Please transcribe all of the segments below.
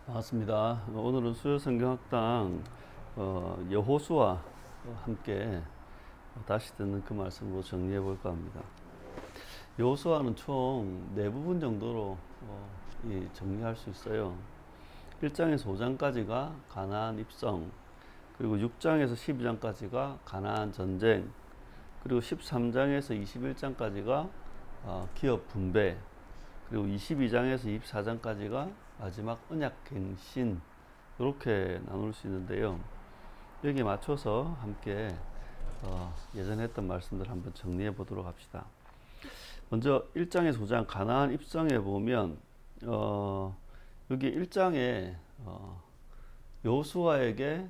반갑습니다. 오늘은 수요성경학당 여호수아 함께 다시 듣는 그 말씀으로 정리해 볼까 합니다. 여호수아는 총 네 부분 정도로 정리할 수 있어요. 1장에서 5장까지가 가나안 입성, 그리고 6장에서 12장까지가 가나안 전쟁, 그리고 13장에서 21장까지가 기업 분배, 그리고 22장에서 24장까지가 마지막 언약갱신, 이렇게 나눌 수 있는데요. 여기에 맞춰서 함께 예전에 했던 말씀들 한번 정리해 보도록 합시다. 먼저 1장에서 5장 가나안 입성에 보면 여기 1장에 여호수아에게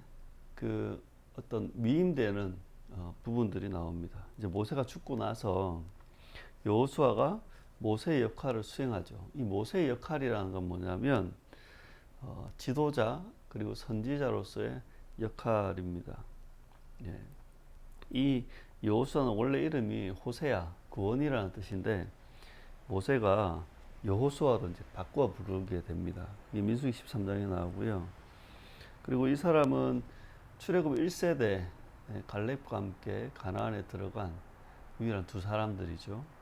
그 어떤 위임되는 부분들이 나옵니다. 이제 모세가 죽고 나서 여호수아가 모세의 역할을 수행하죠. 이 모세의 역할이라는 건 뭐냐면 지도자 그리고 선지자로서의 역할입니다. 예. 이 여호수아는 원래 이름이 호세아, 구원이라는 뜻인데 모세가 여호수아로 이제 바꿔 부르게 됩니다. 이 민수기 13장에 나오고요. 그리고 이 사람은 출애굽 1세대 갈렙과 함께 가나안에 들어간 유일한 두 사람들이죠.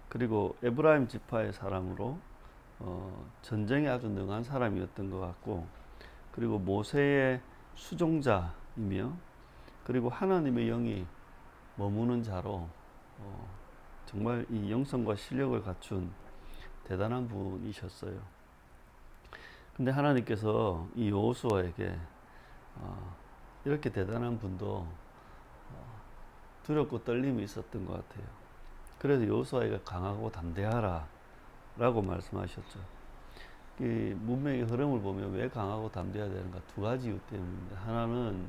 그리고 에브라임 지파의 사람으로 전쟁에 아주 능한 사람이었던 것 같고, 그리고 모세의 수종자이며, 그리고 하나님의 영이 머무는 자로 정말 이 영성과 실력을 갖춘 대단한 분이셨어요. 근데 하나님께서 이 여호수아에게 이렇게 대단한 분도 두렵고 떨림이 있었던 것 같아요. 그래서 여호수아에게 강하고 담대하라 라고 말씀하셨죠. 이 문명의 흐름을 보면 왜 강하고 담대해야 되는가, 두 가지 이유 때문입니다. 하나는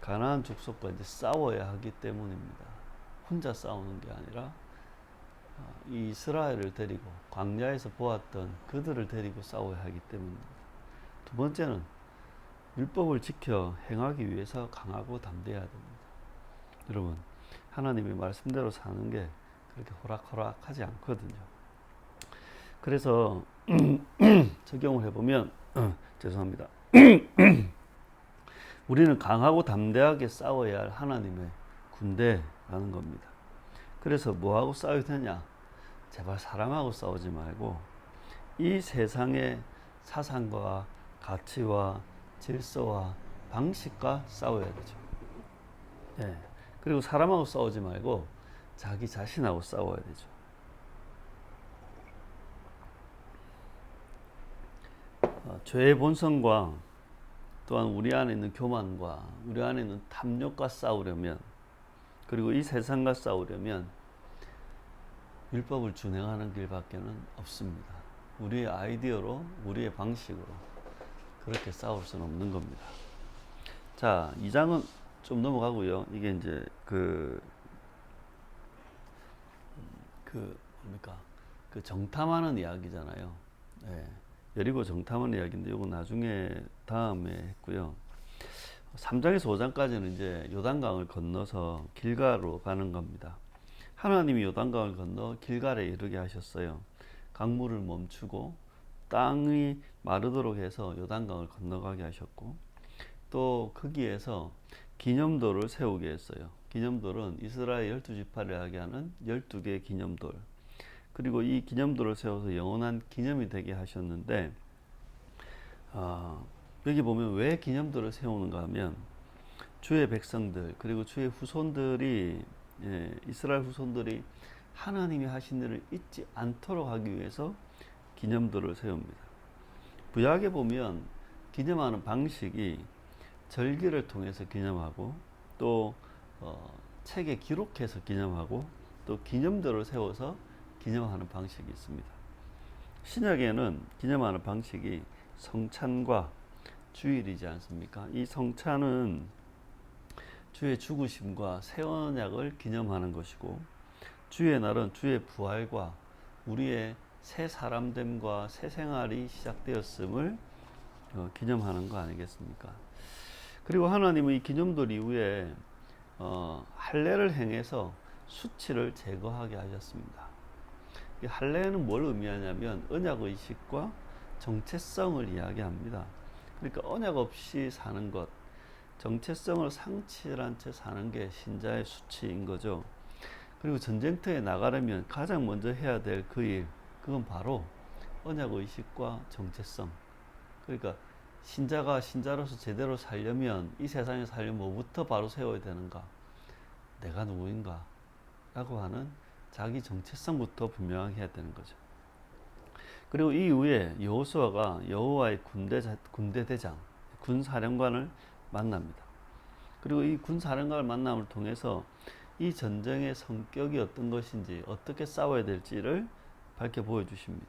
가나안 족속과 이제 싸워야 하기 때문입니다. 혼자 싸우는 게 아니라 이 이스라엘을 데리고 광야에서 보았던 그들을 데리고 싸워야 하기 때문입니다. 두 번째는 율법을 지켜 행하기 위해서 강하고 담대해야 됩니다. 여러분, 하나님의 말씀대로 사는 게 그렇게 호락호락하지 않거든요. 그래서 적용을 해보면 죄송합니다. 우리는 강하고 담대하게 싸워야 할 하나님의 군대라는 겁니다. 그래서 뭐하고 싸워야 되냐? 제발 사람하고 싸우지 말고 이 세상의 사상과 가치와 질서와 방식과 싸워야 되죠. 예. 그리고 사람하고 싸우지 말고 자기 자신하고 싸워야 되죠. 죄의 본성과 또한 우리 안에 있는 교만과 우리 안에 있는 탐욕과 싸우려면, 그리고 이 세상과 싸우려면 율법을 준행하는 길밖에는 없습니다. 우리의 아이디어로, 우리의 방식으로 그렇게 싸울 수는 없는 겁니다. 자, 2장은 좀 넘어가고요. 이게 이제 뭡니까? 그 정탐하는 이야기잖아요. 네. 여리고 정탐하는 이야기인데 이건 나중에 다음에 했고요. 3장에서 5장까지는 이제 요단강을 건너서 길갈로 가는 겁니다. 하나님이 요단강을 건너 길갈에 이르게 하셨어요. 강물을 멈추고 땅이 마르도록 해서 요단강을 건너가게 하셨고, 또 거기에서 기념돌을 세우게 했어요. 기념돌은 이스라엘 12지파를 이야기하는 12개의 기념돌, 그리고 이 기념돌을 세워서 영원한 기념이 되게 하셨는데, 여기 보면 왜 기념돌을 세우는가 하면 주의 백성들 그리고 주의 후손들이, 이스라엘 후손들이 하나님이 하신 일을 잊지 않도록 하기 위해서 기념돌을 세웁니다. 구약에 보면 기념하는 방식이 절기를 통해서 기념하고, 또 책에 기록해서 기념하고, 또 기념들을 세워서 기념하는 방식이 있습니다. 신약에는 기념하는 방식이 성찬과 주일이지 않습니까? 이 성찬은 주의 죽으심과 새 언약을 기념하는 것이고, 주의 날은 주의 부활과 우리의 새 사람됨과 새 생활이 시작되었음을 기념하는 거 아니겠습니까? 그리고 하나님은 이 기념돌 이후에 할례를 행해서 수치를 제거하게 하셨습니다. 이 할례는 뭘 의미하냐면 언약 의식과 정체성을 이야기합니다. 그러니까 언약 없이 사는 것, 정체성을 상실한 채 사는 게 신자의 수치인 거죠. 그리고 전쟁터에 나가려면 가장 먼저 해야 될 그 일, 그건 바로 언약 의식과 정체성. 그러니까 신자가 신자로서 제대로 살려면, 이 세상에 살려면 뭐부터 바로 세워야 되는가? 내가 누구인가? 라고 하는 자기 정체성부터 분명하게 해야 되는 거죠. 그리고 이후에 여호수아가 여호와의 군대 대장, 군사령관을 만납니다. 그리고 이 군사령관을 만남을 통해서 이 전쟁의 성격이 어떤 것인지, 어떻게 싸워야 될지를 밝혀 보여주십니다.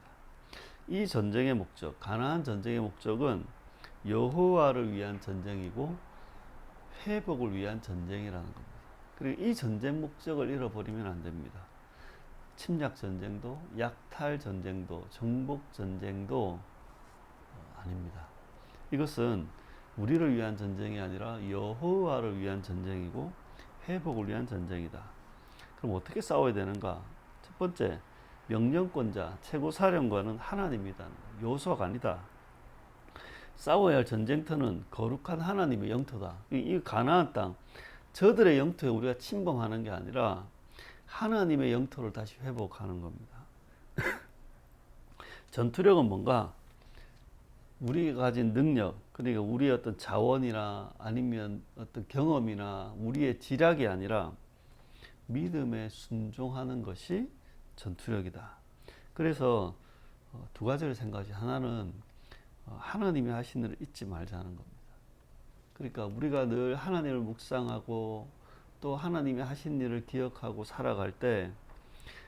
이 전쟁의 목적, 가나안 전쟁의 목적은 여호와를 위한 전쟁이고 회복을 위한 전쟁이라는 겁니다. 그리고 이 전쟁 목적을 잃어버리면 안 됩니다. 침략 전쟁도, 약탈 전쟁도, 정복 전쟁도 아닙니다. 이것은 우리를 위한 전쟁이 아니라 여호와를 위한 전쟁이고 회복을 위한 전쟁이다. 그럼 어떻게 싸워야 되는가? 첫 번째, 명령권자, 최고사령관은 하나님이다. 여호수아가 아니다. 싸워야 할 전쟁터는 거룩한 하나님의 영토다. 이 가나안 땅, 저들의 영토에 우리가 침범하는 게 아니라 하나님의 영토를 다시 회복하는 겁니다. 전투력은 뭔가? 우리가 가진 능력, 그러니까 우리의 어떤 자원이나 아니면 어떤 경험이나 우리의 지략이 아니라 믿음에 순종하는 것이 전투력이다. 그래서 두 가지를 생각하지. 하나는 하나님이 하신 일을 잊지 말자는 겁니다. 그러니까 우리가 늘 하나님을 묵상하고 또 하나님이 하신 일을 기억하고 살아갈 때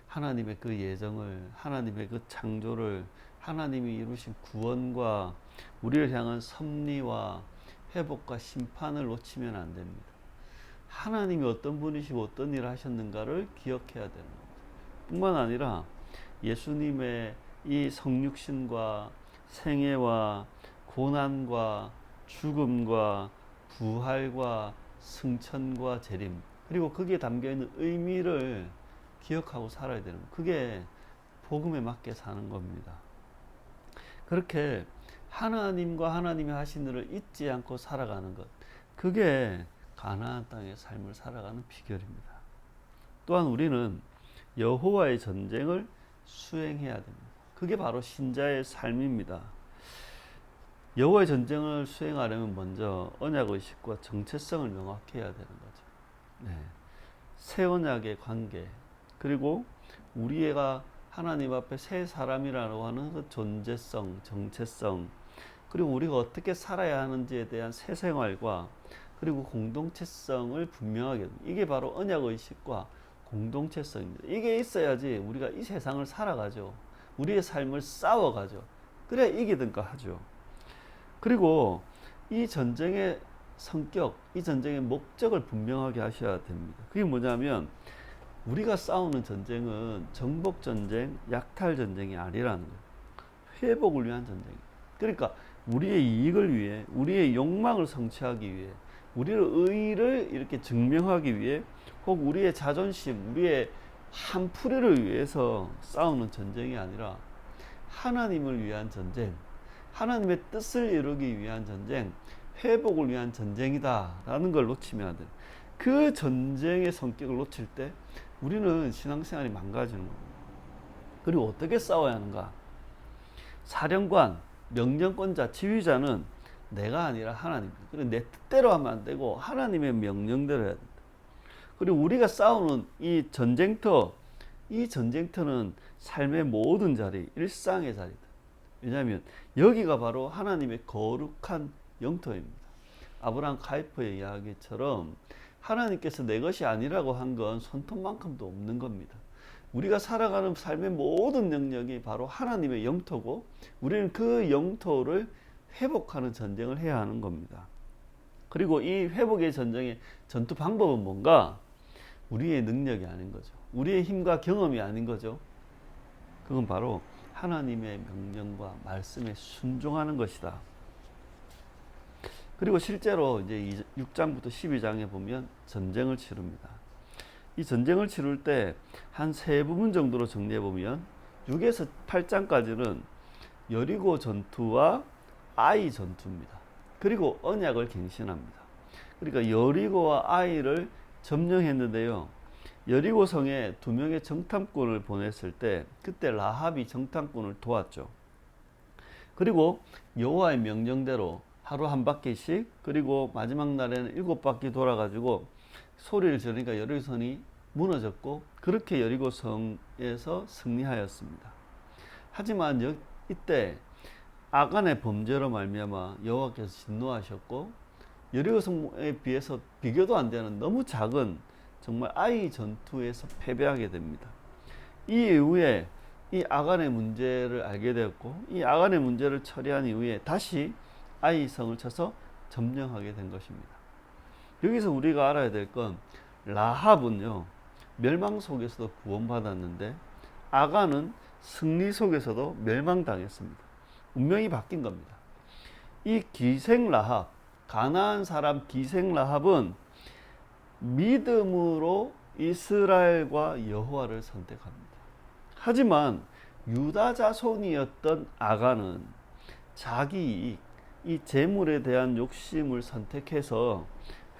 하나님의 그 예정을, 하나님의 그 창조를, 하나님이 이루신 구원과 우리를 향한 섭리와 회복과 심판을 놓치면 안 됩니다. 하나님이 어떤 분이시고 어떤 일을 하셨는가를 기억해야 되는 겁니다. 뿐만 아니라 예수님의 이 성육신과 생애와 고난과 죽음과 부활과 승천과 재림, 그리고 거기에 담겨있는 의미를 기억하고 살아야 되는 거예요. 그게 복음에 맞게 사는 겁니다. 그렇게 하나님과 하나님이 하신 일을 잊지 않고 살아가는 것, 그게 가나안 땅의 삶을 살아가는 비결입니다. 또한 우리는 여호와의 전쟁을 수행해야 됩니다. 그게 바로 신자의 삶입니다. 여호와의 전쟁을 수행하려면 먼저 언약의식과 정체성을 명확히 해야 되는 거죠. 네. 새 언약의 관계, 그리고 우리가 하나님 앞에 새 사람이라고 하는 그 존재성, 정체성, 그리고 우리가 어떻게 살아야 하는지에 대한 새 생활과 그리고 공동체성을 분명하게, 이게 바로 언약의식과 공동체성입니다. 이게 있어야지 우리가 이 세상을 살아가죠. 우리의 삶을 싸워가죠. 그래야 이기든가 하죠. 그리고 이 전쟁의 성격, 이 전쟁의 목적을 분명하게 하셔야 됩니다. 그게 뭐냐면 우리가 싸우는 전쟁은 정복 전쟁, 약탈 전쟁이 아니라는 거예요. 회복을 위한 전쟁이에요. 그러니까 우리의 이익을 위해, 우리의 욕망을 성취하기 위해, 우리의 의의를 이렇게 증명하기 위해, 혹 우리의 자존심, 우리의 한풀이를 위해서 싸우는 전쟁이 아니라 하나님을 위한 전쟁, 하나님의 뜻을 이루기 위한 전쟁, 회복을 위한 전쟁이다라는 걸 놓치면 안 돼요. 그 전쟁의 성격을 놓칠 때 우리는 신앙생활이 망가지는 겁니다. 그리고 어떻게 싸워야 하는가? 사령관, 명령권자, 지휘자는 내가 아니라 하나님입니다. 그리고 내 뜻대로 하면 안 되고 하나님의 명령대로 해야 된다. 그리고 우리가 싸우는 이 전쟁터, 이 전쟁터는 삶의 모든 자리, 일상의 자리다. 왜냐하면 여기가 바로 하나님의 거룩한 영토입니다. 아브라함 카이퍼의 이야기처럼 하나님께서 내 것이 아니라고 한 건 손톱만큼도 없는 겁니다. 우리가 살아가는 삶의 모든 영역이 바로 하나님의 영토고 우리는 그 영토를 회복하는 전쟁을 해야 하는 겁니다. 그리고 이 회복의 전쟁의 전투 방법은 뭔가? 우리의 능력이 아닌 거죠. 우리의 힘과 경험이 아닌 거죠. 그건 바로 하나님의 명령과 말씀에 순종하는 것이다. 그리고 실제로 이제 6장부터 12장에 보면 전쟁을 치릅니다. 이 전쟁을 치룰 때 한 세 부분 정도로 정리해 보면 6에서 8장까지는 여리고 전투와 아이 전투입니다. 그리고 언약을 갱신합니다. 그러니까 여리고와 아이를 점령했는데요. 여리고 성에 2명의 정탐꾼을 보냈을 때 그때 라합이 정탐꾼을 도왔죠. 그리고 여호와의 명령대로 하루 한 바퀴씩, 그리고 마지막 날에는 7바퀴 돌아가지고 소리를 지르니까 여리고성이 무너졌고, 그렇게 여리고성에서 승리하였습니다. 하지만 이때 아간의 범죄로 말미암아 여호와께서 진노하셨고, 여리고성에 비해서 비교도 안 되는 너무 작은 정말 아이 전투에서 패배하게 됩니다. 이 이후에 이 아간의 문제를 알게 되었고, 이 아간의 문제를 처리한 이후에 다시 아이 성을 쳐서 점령하게 된 것입니다. 여기서 우리가 알아야 될 건, 라합은요 멸망 속에서도 구원받았는데 아간은 승리 속에서도 멸망당했습니다. 운명이 바뀐 겁니다. 이 기생 라합, 가나안 사람 기생 라합은 믿음으로 이스라엘과 여호와를 선택합니다. 하지만 유다 자손이었던 아간은 자기 이익, 이 재물에 대한 욕심을 선택해서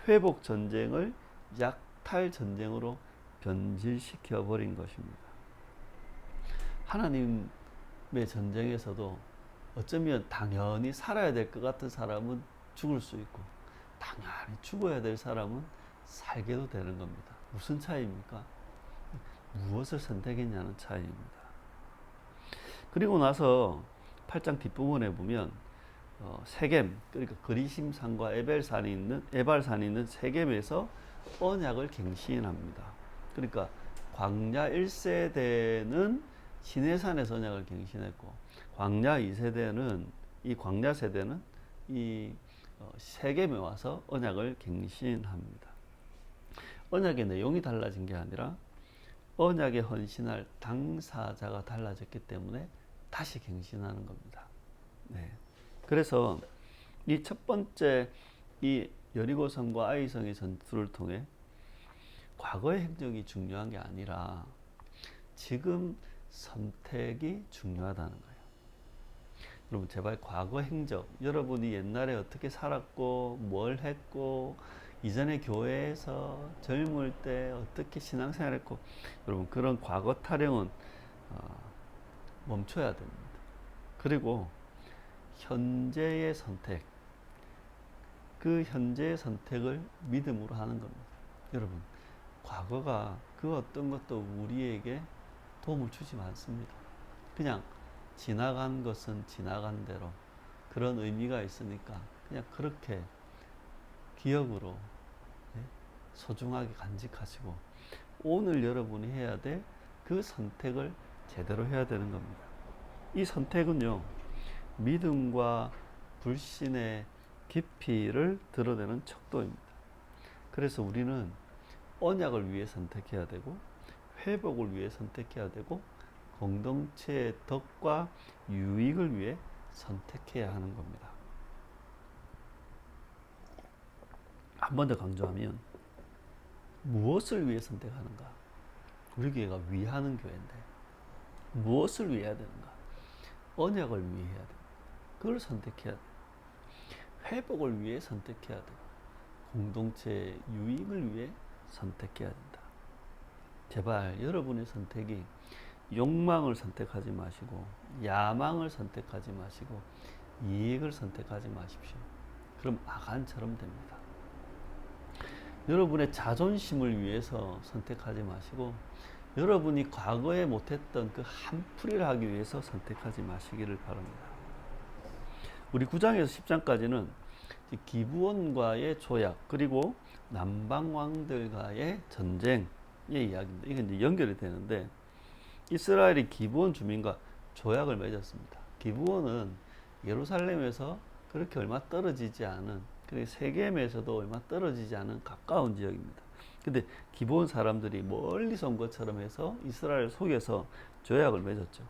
회복 전쟁을 약탈 전쟁으로 변질시켜 버린 것입니다. 하나님의 전쟁에서도 어쩌면 당연히 살아야 될 것 같은 사람은 죽을 수 있고, 당연히 죽어야 될 사람은 살게도 되는 겁니다. 무슨 차이입니까? 무엇을 선택했냐는 차이입니다. 그리고 나서 8장 뒷부분에 보면 세겜, 그러니까 그리심산과 에발산이 있는 세겜에서 언약을 갱신합니다. 그러니까 광야 1세대는 시내산에서 언약을 갱신했고, 광야 2세대는 이 광야 세대는 이 세겜에 와서 언약을 갱신합니다. 언약의 내용이 달라진 게 아니라 언약에 헌신할 당사자가 달라졌기 때문에 다시 갱신하는 겁니다. 네. 그래서 이 첫 번째 이 여리고성과 아이성의 전투를 통해 과거의 행적이 중요한 게 아니라 지금 선택이 중요하다는 거예요. 여러분 제발 과거 행적, 여러분이 옛날에 어떻게 살았고 뭘 했고 이전에 교회에서 젊을 때 어떻게 신앙생활했고, 여러분 그런 과거 타령은 멈춰야 됩니다. 그리고 현재의 선택, 그 현재의 선택을 믿음으로 하는 겁니다. 여러분 과거가 그 어떤 것도 우리에게 도움을 주지 않습니다. 그냥 지나간 것은 지나간 대로 그런 의미가 있으니까 그냥 그렇게 기억으로 소중하게 간직하시고, 오늘 여러분이 해야 될 그 선택을 제대로 해야 되는 겁니다. 이 선택은요 믿음과 불신의 깊이를 드러내는 척도입니다. 그래서 우리는 언약을 위해 선택해야 되고, 회복을 위해 선택해야 되고, 공동체의 덕과 유익을 위해 선택해야 하는 겁니다. 한 번 더 강조하면, 무엇을 위해 선택하는가? 우리 교회가 위하는 교회인데 무엇을 위해 해야 되는가? 언약을 위해 해야 됩니다. 그걸 선택해야 돼요. 회복을 위해 선택해야 돼요. 공동체의 유익을 위해 선택해야 된다. 제발 여러분의 선택이 욕망을 선택하지 마시고, 야망을 선택하지 마시고, 이익을 선택하지 마십시오. 그럼 아간처럼 됩니다. 여러분의 자존심을 위해서 선택하지 마시고, 여러분이 과거에 못했던 그 한풀이를 하기 위해서 선택하지 마시기를 바랍니다. 우리 9장에서 10장까지는 기브온과의 조약, 그리고 남방왕들과의 전쟁의 이야기입니다. 이게 이제 연결이 되는데, 이스라엘이 기브온 주민과 조약을 맺었습니다. 기브온은 예루살렘에서 그렇게 얼마 떨어지지 않은, 그리고 세겜에서도 얼마 떨어지지 않은 가까운 지역입니다. 근데 기브온 사람들이 멀리서 온 것처럼 해서 이스라엘 속에서 조약을 맺었죠.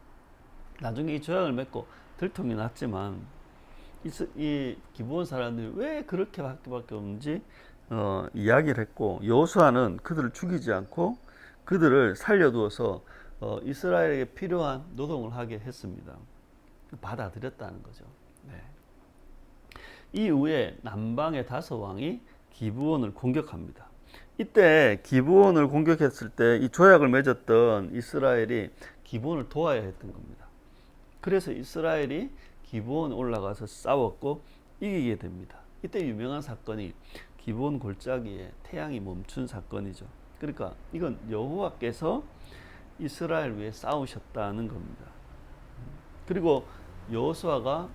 나중에 이 조약을 맺고 들통이 났지만 이 기브온 사람들이 왜 그렇게 밖에 없는지 이야기를 했고, 여호수아는 그들을 죽이지 않고 그들을 살려두어서 이스라엘에게 필요한 노동을 하게 했습니다. 받아들였다는 거죠. 네. 이후에 남방의 다섯 왕이 기브온을 공격합니다. 이때 기브온을 공격했을 때 이 조약을 맺었던 이스라엘이 기브온을 도와야 했던 겁니다. 그래서 이스라엘이 기브온 올라가서 싸웠고 이기게 됩니다. 이때 유명한 사건이 기브온 골짜기에 태양이 멈춘 사건이죠. 그러니까 이건 여호와께서 이스라엘 위해 싸우셨다는 겁니다. 그리고 여호수아가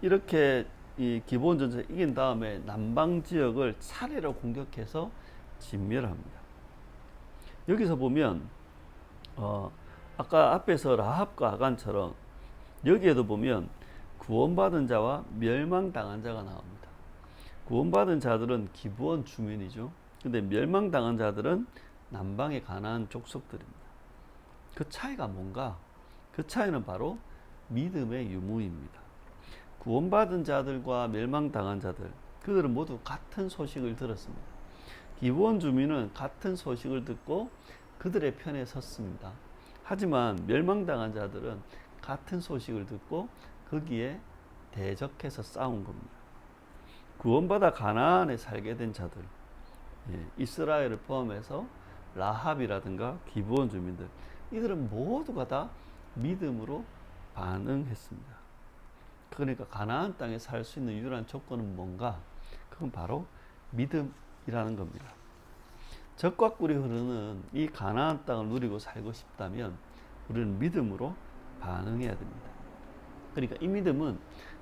이렇게 이 기브온 전쟁을 이긴 다음에 남방 지역을 차례로 공격해서 진멸합니다. 여기서 보면 아까 앞에서 라합과 아간처럼 여기에도 보면 구원받은 자와 멸망당한 자가 나옵니다. 구원받은 자들은 기브온 주민이죠. 근데 멸망당한 자들은 남방의 가나안 족속들입니다. 그 차이가 뭔가? 그 차이는 바로 믿음의 유무입니다. 구원받은 자들과 멸망당한 자들, 그들은 모두 같은 소식을 들었습니다. 기브온 주민은 같은 소식을 듣고 그들의 편에 섰습니다. 하지만 멸망당한 자들은 같은 소식을 듣고 거기에 대적해서 싸운 겁니다. 구원받아 가나안에 살게 된 자들, 이스라엘을 포함해서 라합이라든가 기브온 주민들, 이들은 모두가 다 믿음으로 반응했습니다. 그러니까 가나안 땅에 살 수 있는 유일한 조건은 뭔가? 그건 바로 믿음이라는 겁니다. 적과 꿀이 흐르는 이 가나안 땅을 누리고 살고 싶다면 우리는 믿음으로 반응해야 됩니다. 그러니까 이 믿음은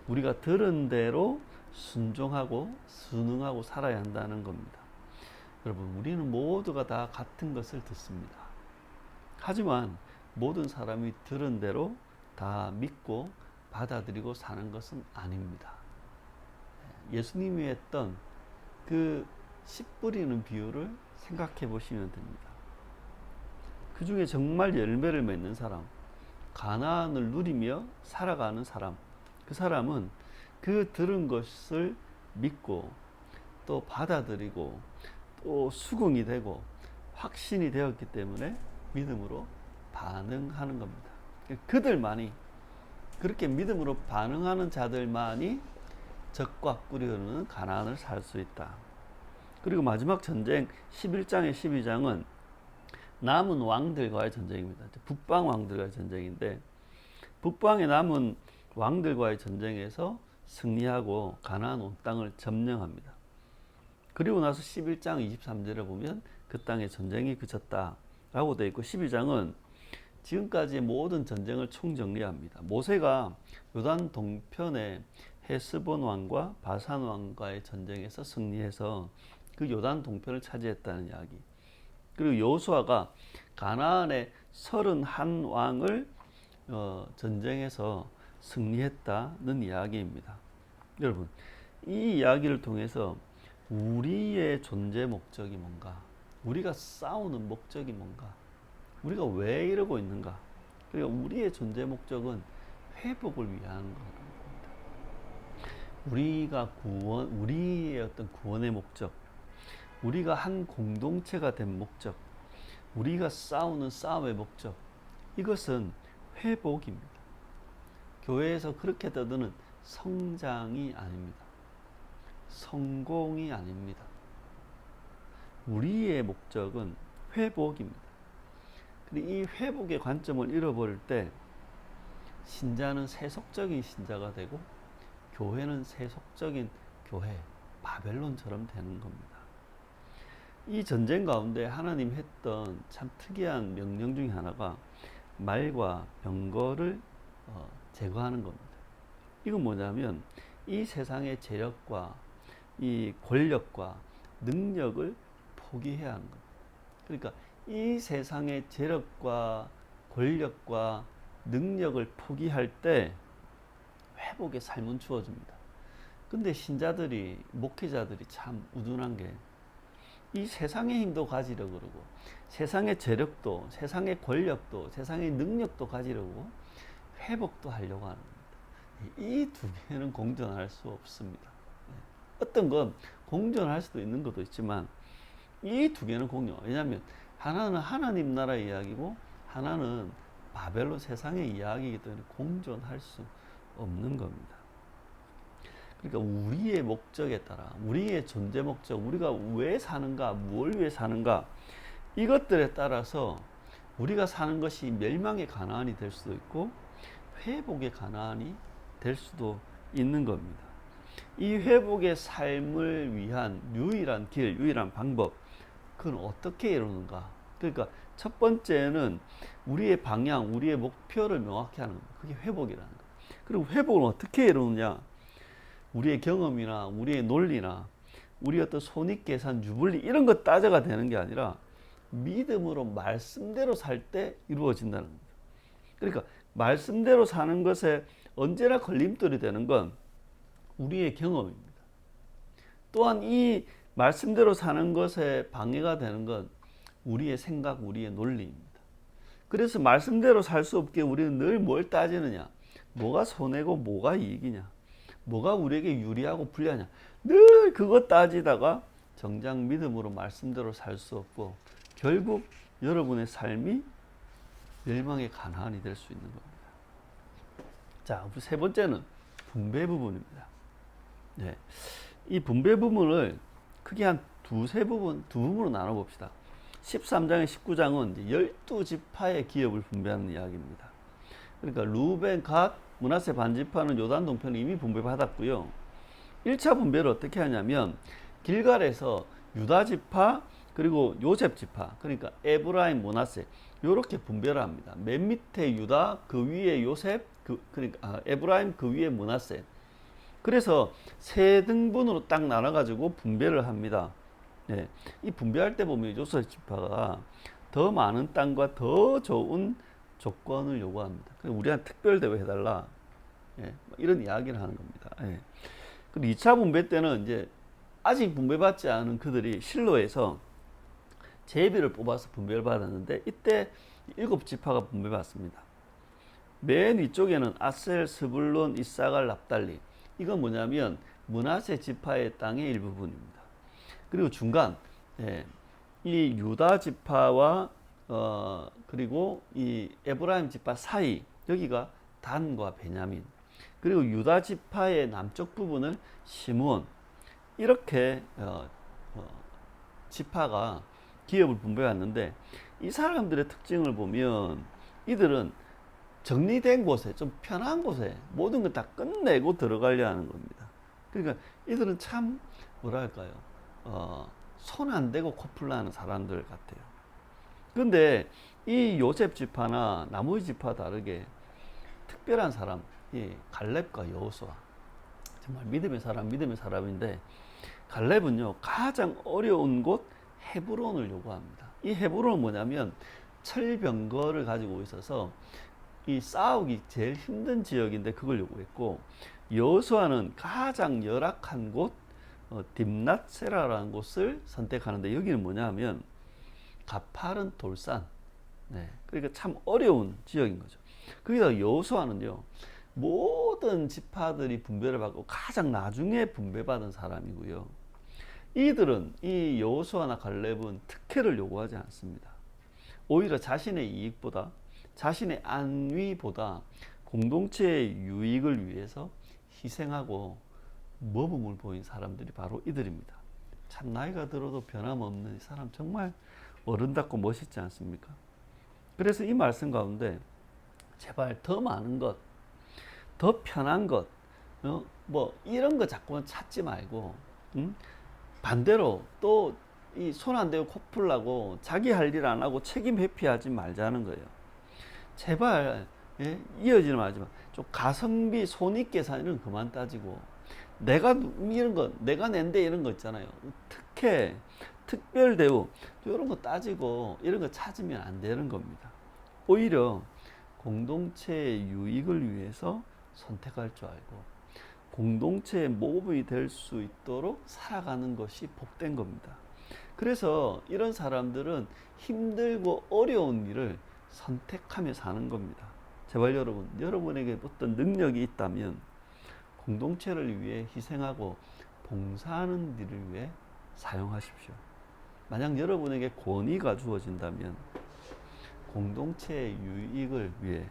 우리가 들은 대로 순종하고 순응하고 살아야 한다는 겁니다. 여러분, 우리는 모두가 다 같은 것을 듣습니다. 하지만 모든 사람이 들은 대로 다 믿고 받아들이고 사는 것은 아닙니다. 예수님이 했던 그 씨 뿌리는 비유를 생각해 보시면 됩니다. 그 중에 정말 열매를 맺는 사람, 가나안을 누리며 살아가는 사람, 그 사람은 그 들은 것을 믿고 또 받아들이고 또 수긍이 되고 확신이 되었기 때문에 믿음으로 반응하는 겁니다. 그들만이, 그렇게 믿음으로 반응하는 자들만이 적과 꿀이 흐르는 가나안을 살 수 있다. 그리고 마지막 전쟁 11장의 12장은 남은 왕들과의 전쟁입니다. 북방 왕들과의 전쟁인데, 북방에 남은 왕들과의 전쟁에서 승리하고 가나안 온 땅을 점령합니다. 그리고 나서 11장 23절에 보면 그 땅에 전쟁이 그쳤다라고 되어 있고, 12장은 지금까지의 모든 전쟁을 총정리합니다. 모세가 요단 동편의 헤스본 왕과 바산 왕과의 전쟁에서 승리해서 그 요단 동편을 차지했다는 이야기. 그리고 여호수아가 가나안의 31왕을 전쟁에서 승리했다는 이야기입니다. 여러분, 이 이야기를 통해서 우리의 존재 목적이 뭔가, 우리가 싸우는 목적이 뭔가, 우리가 왜 이러고 있는가, 그러니까 우리의 존재 목적은 회복을 위한 겁니다. 우리의 어떤 구원의 목적, 우리가 한 공동체가 된 목적, 우리가 싸우는 싸움의 목적, 이것은 회복입니다. 교회에서 그렇게 떠드는 성장이 아닙니다. 성공이 아닙니다. 우리의 목적은 회복입니다. 그리고 이 회복의 관점을 잃어버릴 때 신자는 세속적인 신자가 되고 교회는 세속적인 교회, 바벨론처럼 되는 겁니다. 이 전쟁 가운데 하나님 했던 참 특이한 명령 중에 하나가 말과 병거를 제거하는 겁니다. 이건 뭐냐면 이 세상의 재력과 이 권력과 능력을 포기해야 하는 겁니다. 그러니까 이 세상의 재력과 권력과 능력을 포기할 때 회복의 삶은 주어집니다. 근데 신자들이, 목회자들이 참 우둔한 게 이 세상의 힘도 가지려고 그러고 세상의 재력도, 세상의 권력도, 세상의 능력도 가지려고 회복도 하려고 하는 겁니다. 이 두 개는 공존할 수 없습니다. 어떤 건 공존할 수도 있는 것도 있지만 이 두 개는 공존. 왜냐하면 하나는 하나님 나라의 이야기고 하나는 바벨론 세상의 이야기이기 때문에 공존할 수 없는 겁니다. 그러니까 우리의 목적에 따라, 우리의 존재 목적, 우리가 왜 사는가, 뭘 위해 사는가, 이것들에 따라서 우리가 사는 것이 멸망의 가나안이 될 수도 있고 회복의 가나안이 될 수도 있는 겁니다. 이 회복의 삶을 위한 유일한 길, 유일한 방법, 그건 어떻게 이루는가? 그러니까 첫 번째는 우리의 방향, 우리의 목표를 명확히 하는 겁니다. 그게 회복이라는 거예요. 그리고 회복을 어떻게 이루느냐? 우리의 경험이나 우리의 논리나 우리 어떤 손익계산, 유불리 이런 것 따져가 되는 게 아니라 믿음으로 말씀대로 살 때 이루어진다는 겁니다. 그러니까 말씀대로 사는 것에 언제나 걸림돌이 되는 건 우리의 경험입니다. 또한 이 말씀대로 사는 것에 방해가 되는 건 우리의 생각, 우리의 논리입니다. 그래서 말씀대로 살 수 없게 우리는 늘 뭘 따지느냐? 뭐가 손해고 뭐가 이익이냐? 뭐가 우리에게 유리하고 불리하냐? 늘 그거 따지다가 정작 믿음으로 말씀대로 살 수 없고 결국 여러분의 삶이 멸망의 가나안이 될 수 있는 겁니다. 자, 세 번째는 분배 부분입니다. 네, 이 분배 부분을 크게 한 두 부분으로 나눠봅시다. 13장에 19장은 12지파의 기업을 분배하는 이야기입니다. 그러니까 루벤, 갓, 므낫세 반지파는 요단 동편을 이미 분배받았고요. 1차 분배를 어떻게 하냐면 길갈에서 유다 지파 그리고 요셉 지파, 그러니까 에브라임, 므낫세 이렇게 분배를 합니다. 맨 밑에 유다, 그 위에 요셉, 그러니까 에브라임, 그 위에 므낫세. 그래서 세 등분으로 딱 나눠가지고 분배를 합니다. 네, 이 분배할 때 보면 요셉 지파가 더 많은 땅과 더 좋은 조건을 요구합니다. 우리한테 특별 대우 해달라. 예, 이런 이야기를 하는 겁니다. 예. 그리고 2차 분배 때는 이제 아직 분배받지 않은 그들이 실로에서 제비를 뽑아서 분배를 받았는데 이때 7지파가 분배받습니다. 맨 위쪽에는 아셀, 스불론, 이사갈, 납달리. 이건 뭐냐면 므낫세 지파의 땅의 일부분입니다. 그리고 중간, 예, 이 유다 지파와 그리고 이 에브라임 지파 사이, 여기가 단과 베냐민, 그리고 유다 지파의 남쪽 부분을 시므온, 이렇게 지파가 기업을 분배했는데 이 사람들의 특징을 보면 이들은 정리된 곳에, 좀 편한 곳에 모든 걸 다 끝내고 들어가려 하는 겁니다. 그러니까 이들은 참 뭐랄까요, 손 안 대고 코풀 나는 사람들 같아요. 그런데 이 요셉 지파나 나머지 지파 다르게 특별한 사람, 이 갈렙과 여호수아, 정말 믿음의 사람인데 갈렙은요 가장 어려운 곳 헤브론을 요구합니다. 이 헤브론은 뭐냐면 철병거를 가지고 있어서 이 싸우기 제일 힘든 지역인데 그걸 요구했고, 여호수아는 가장 열악한 곳 딥낫세라라는 곳을 선택하는데 여기는 뭐냐면 가파른 돌산, 네, 그러니까 참 어려운 지역인 거죠. 거기다 여호수아는요 모든 지파들이 분배를 받고 가장 나중에 분배받은 사람이고요. 이들은 이 여호수아나 갈렙은 특혜를 요구하지 않습니다. 오히려 자신의 이익보다, 자신의 안위보다 공동체의 유익을 위해서 희생하고 모범을 보인 사람들이 바로 이들입니다. 참 나이가 들어도 변함없는 이 사람 정말 어른답고 멋있지 않습니까? 그래서 이 말씀 가운데 제발 더 많은 것, 더 편한 것, 뭐 이런 거 자꾸만 찾지 말고, 반대로 또 이 손 안 대고 코풀 나고 자기 할 일 안 하고 책임 회피하지 말자는 거예요. 제발, 예? 이어지는 말하지만 좀 가성비, 손익계산 이런 거 그만 따지고 내가 이런 거, 내가 낸데 이런 거 있잖아요. 특혜, 특별 대우 이런 거 따지고 이런 거 찾으면 안 되는 겁니다. 오히려 공동체의 유익을 위해서 선택할 줄 알고 공동체의 모범이 될 수 있도록 살아가는 것이 복된 겁니다. 그래서 이런 사람들은 힘들고 어려운 일을 선택하며 사는 겁니다. 제발 여러분에게 어떤 능력이 있다면 공동체를 위해 희생하고 봉사하는 일을 위해 사용하십시오. 만약 여러분에게 권위가 주어진다면 공동체의 유익을 위해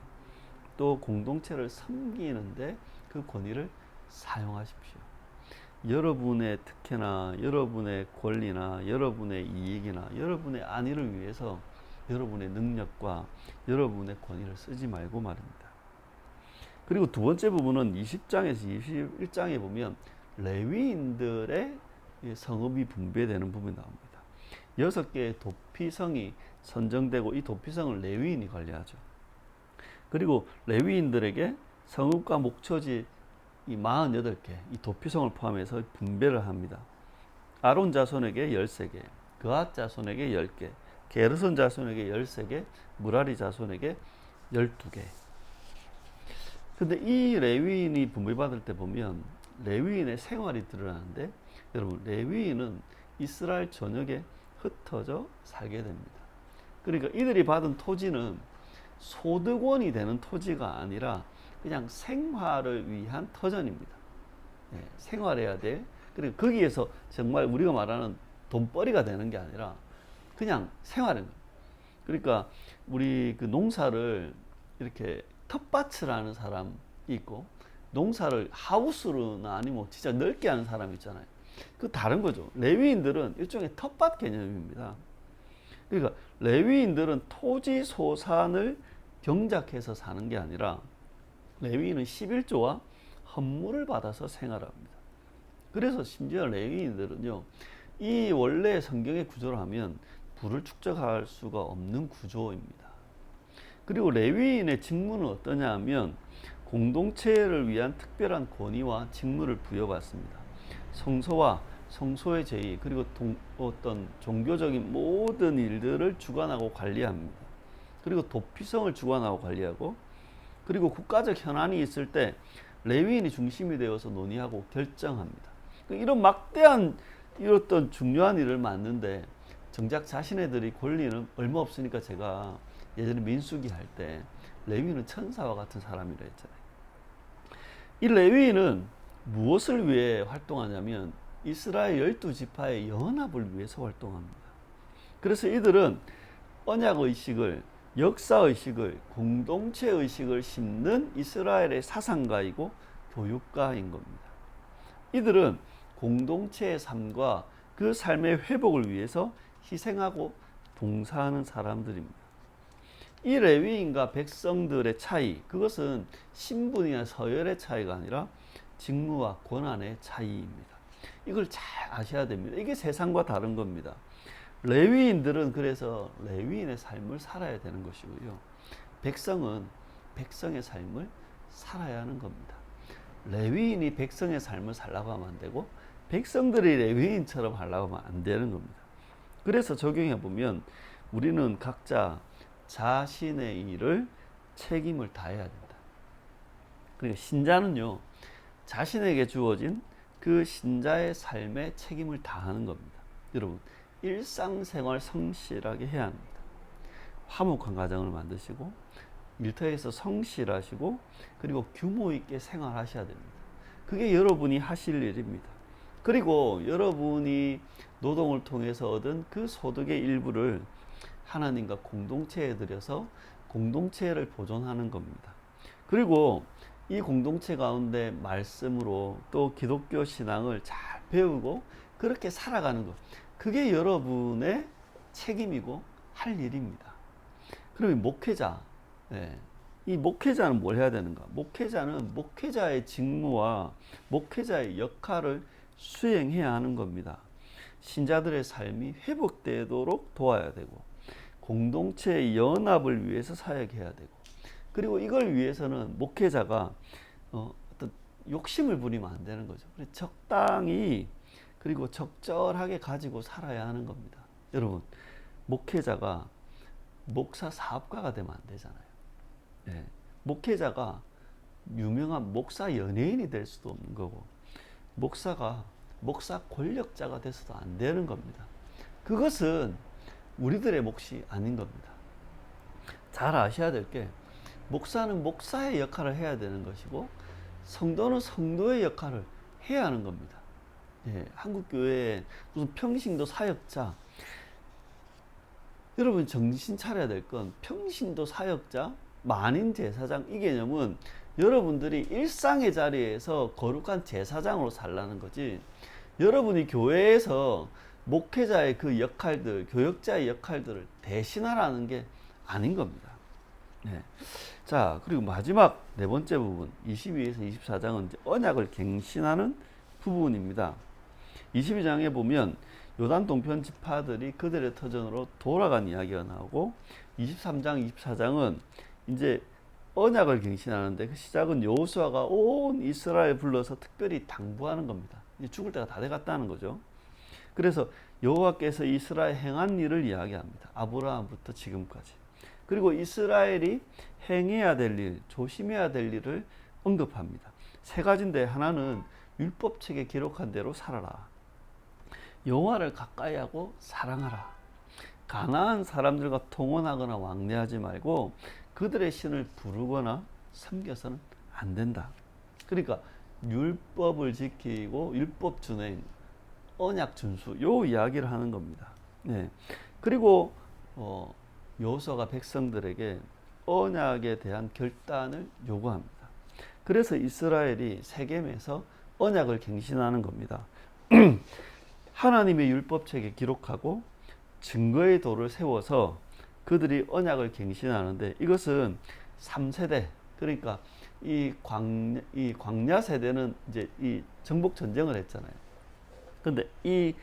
또 공동체를 섬기는데 그 권위를 사용하십시오. 여러분의 특혜나 여러분의 권리나 여러분의 이익이나 여러분의 안위를 위해서 여러분의 능력과 여러분의 권위를 쓰지 말고 말입니다. 그리고 두 번째 부분은 20장에서 21장에 보면 레위인들의 성읍이 분배되는 부분이 나옵니다. 6개의 도피성이 선정되고 이 도피성을 레위인이 관리하죠. 그리고 레위인들에게 성읍과 목초지 이 48개, 이 도피성을 포함해서 분배를 합니다. 아론 자손에게 13개, 그앗 자손에게 10개, 게르손 자손에게 13개, 무라리 자손에게 12개. 근데 이 레위인이 분배받을 때 보면 레위인의 생활이 드러나는데, 여러분, 레위인은 이스라엘 전역에 흩어져 살게 됩니다. 그러니까 이들이 받은 토지는 소득원이 되는 토지가 아니라 그냥 생활을 위한 터전입니다. 예, 생활해야 돼. 그리고 거기에서 정말 우리가 말하는 돈벌이가 되는 게 아니라 그냥 생활하는 거예요. 그러니까 우리 그 농사를 이렇게 텃밭을 하는 사람이 있고 농사를 하우스로나 아니면 진짜 넓게 하는 사람이 있잖아요. 그 다른 거죠. 레위인들은 일종의 텃밭 개념입니다. 그러니까 레위인들은 토지 소산을 경작해서 사는 게 아니라 레위인은 11조와 헌물을 받아서 생활합니다. 그래서 심지어 레위인들은요, 이 원래 성경의 구조로 하면 부를 축적할 수가 없는 구조입니다. 그리고 레위인의 직무는 어떠냐 하면 공동체를 위한 특별한 권위와 직무를 부여받습니다. 성소와 성소의 제의, 그리고 어떤 종교적인 모든 일들을 주관하고 관리합니다. 그리고 도피성을 주관하고 관리하고, 그리고 국가적 현안이 있을 때 레위인이 중심이 되어서 논의하고 결정합니다. 이런 막대한 이런 중요한 일을 맡는데 정작 자신네들이 권리는 얼마 없으니까, 제가 예전에 민수기 할 때 레위인은 천사와 같은 사람이라 했잖아요. 이 레위인은 무엇을 위해 활동하냐면 이스라엘 12지파의 연합을 위해서 활동합니다. 그래서 이들은 언약의식을, 역사의식을, 공동체의식을 심는 이스라엘의 사상가이고 교육가인 겁니다. 이들은 공동체의 삶과 그 삶의 회복을 위해서 희생하고 봉사하는 사람들입니다. 이 레위인과 백성들의 차이, 그것은 신분이나 서열의 차이가 아니라 직무와 권한의 차이입니다. 이걸 잘 아셔야 됩니다. 이게 세상과 다른 겁니다. 레위인들은 그래서 레위인의 삶을 살아야 되는 것이고요. 백성은 백성의 삶을 살아야 하는 겁니다. 레위인이 백성의 삶을 살라고 하면 안 되고 백성들이 레위인처럼 하려고 하면 안 되는 겁니다. 그래서 적용해 보면 우리는 각자 자신의 일을 책임을 다해야 된다. 그러니까 신자는요, 자신에게 주어진 그 신자의 삶에 책임을 다하는 겁니다. 여러분, 일상생활 성실하게 해야 합니다. 화목한 가정을 만드시고 일터에서 성실하시고 그리고 규모 있게 생활하셔야 됩니다. 그게 여러분이 하실 일입니다. 그리고 여러분이 노동을 통해서 얻은 그 소득의 일부를 하나님과 공동체에 들여서 공동체를 보존하는 겁니다. 그리고 이 공동체 가운데 말씀으로 또 기독교 신앙을 잘 배우고 그렇게 살아가는 것, 그게 여러분의 책임이고 할 일입니다. 그러면 목회자, 이 목회자는 뭘 해야 되는가? 목회자는 목회자의 직무와 목회자의 역할을 수행해야 하는 겁니다. 신자들의 삶이 회복되도록 도와야 되고 공동체의 연합을 위해서 사역해야 되고, 그리고 이걸 위해서는 목회자가 어떤 욕심을 부리면 안 되는 거죠. 적당히 그리고 적절하게 가지고 살아야 하는 겁니다. 여러분, 목회자가 목사 사업가가 되면 안 되잖아요. 네. 목회자가 유명한 목사 연예인이 될 수도 없는 거고, 목사가 목사 권력자가 돼서도 안 되는 겁니다. 그것은 우리들의 몫이 아닌 겁니다. 잘 아셔야 될 게, 목사는 목사의 역할을 해야 되는 것이고 성도는 성도의 역할을 해야 하는 겁니다. 예, 한국교회에 무슨 평신도 사역자, 여러분 정신 차려야 될 건 평신도 사역자, 만인 제사장 이 개념은 여러분들이 일상의 자리에서 거룩한 제사장으로 살라는 거지, 여러분이 교회에서 목회자의 그 역할들, 교역자의 역할들을 대신하라는 게 아닌 겁니다. 네. 자, 그리고 마지막 네 번째 부분 22에서 24장은 이제 언약을 갱신하는 부분입니다. 22장에 보면 요단 동편 지파들이 그들의 터전으로 돌아간 이야기가 나오고, 23장, 24장은 이제 언약을 갱신하는데 그 시작은 여호수아가 온 이스라엘 불러서 특별히 당부하는 겁니다. 이제 죽을 때가 다 돼갔다는 거죠. 그래서 여호와께서 이스라엘 행한 일을 이야기합니다. 아브라함부터 지금까지. 그리고 이스라엘이 행해야 될 일, 조심해야 될 일을 언급합니다. 세 가지인데, 하나는 율법책에 기록한 대로 살아라. 여호와를 가까이 하고 사랑하라. 가나안 사람들과 통혼하거나 왕래하지 말고 그들의 신을 부르거나 섬겨서는 안 된다. 그러니까 율법을 지키고 율법 준행, 언약 준수, 요 이야기를 하는 겁니다. 네. 그리고 여호수아가 백성들에게 언약에 대한 결단을 요구합니다. 그래서 이스라엘이 세겜에서 언약을 갱신하는 겁니다. 하나님의 율법책에 기록하고 증거의 도를 세워서 그들이 언약을 갱신하는데, 이것은 3세대, 그러니까 이 광야 세대는 이제 이 정복 전쟁을 했잖아요. 근데 이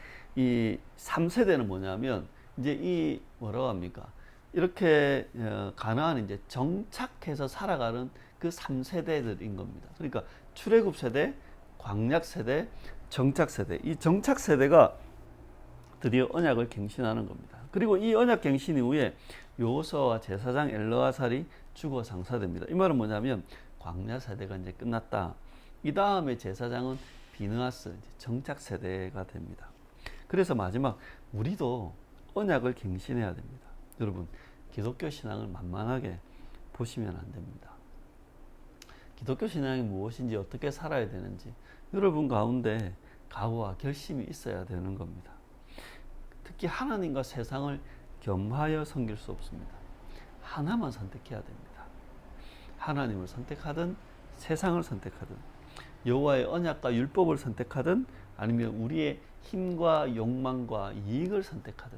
3세대는 뭐냐면, 이제 이 뭐라고 합니까? 이렇게 가나안에 이제 정착해서 살아가는 그 3세대들인 겁니다. 그러니까 출애굽 세대, 광약 세대, 정착 세대. 이 정착 세대가 드디어 언약을 갱신하는 겁니다. 그리고 이 언약 갱신 이후에 여호수아와 제사장 엘르아살이 죽어 상사됩니다. 이 말은 뭐냐면 광야 세대가 이제 끝났다. 이 다음에 제사장은 비느하스, 정착 세대가 됩니다. 그래서 마지막, 우리도 언약을 갱신해야 됩니다. 여러분, 기독교 신앙을 만만하게 보시면 안 됩니다. 기독교 신앙이 무엇인지, 어떻게 살아야 되는지 여러분 가운데 각오와 결심이 있어야 되는 겁니다. 특히 하나님과 세상을 겸하여 섬길 수 없습니다. 하나만 선택해야 됩니다. 하나님을 선택하든 세상을 선택하든, 여호와의 언약과 율법을 선택하든, 아니면 우리의 힘과 욕망과 이익을 선택하든,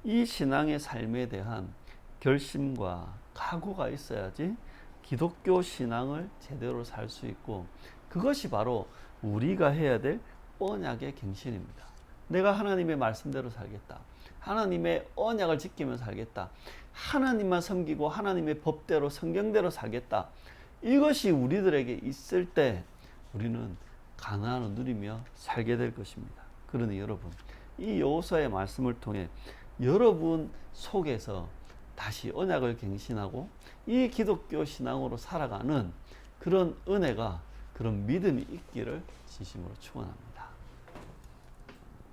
이 신앙의 삶에 대한 결심과 각오가 있어야지 기독교 신앙을 제대로 살 수 있고, 그것이 바로 우리가 해야 될 언약의 갱신입니다. 내가 하나님의 말씀대로 살겠다. 하나님의 언약을 지키며 살겠다. 하나님만 섬기고 하나님의 법대로, 성경대로 살겠다. 이것이 우리들에게 있을 때 우리는 가나안을 누리며 살게 될 것입니다. 그러니 여러분, 이 여호수아의 말씀을 통해 여러분 속에서 다시 언약을 갱신하고 이 기독교 신앙으로 살아가는 그런 은혜가, 그런 믿음이 있기를 진심으로 축원합니다.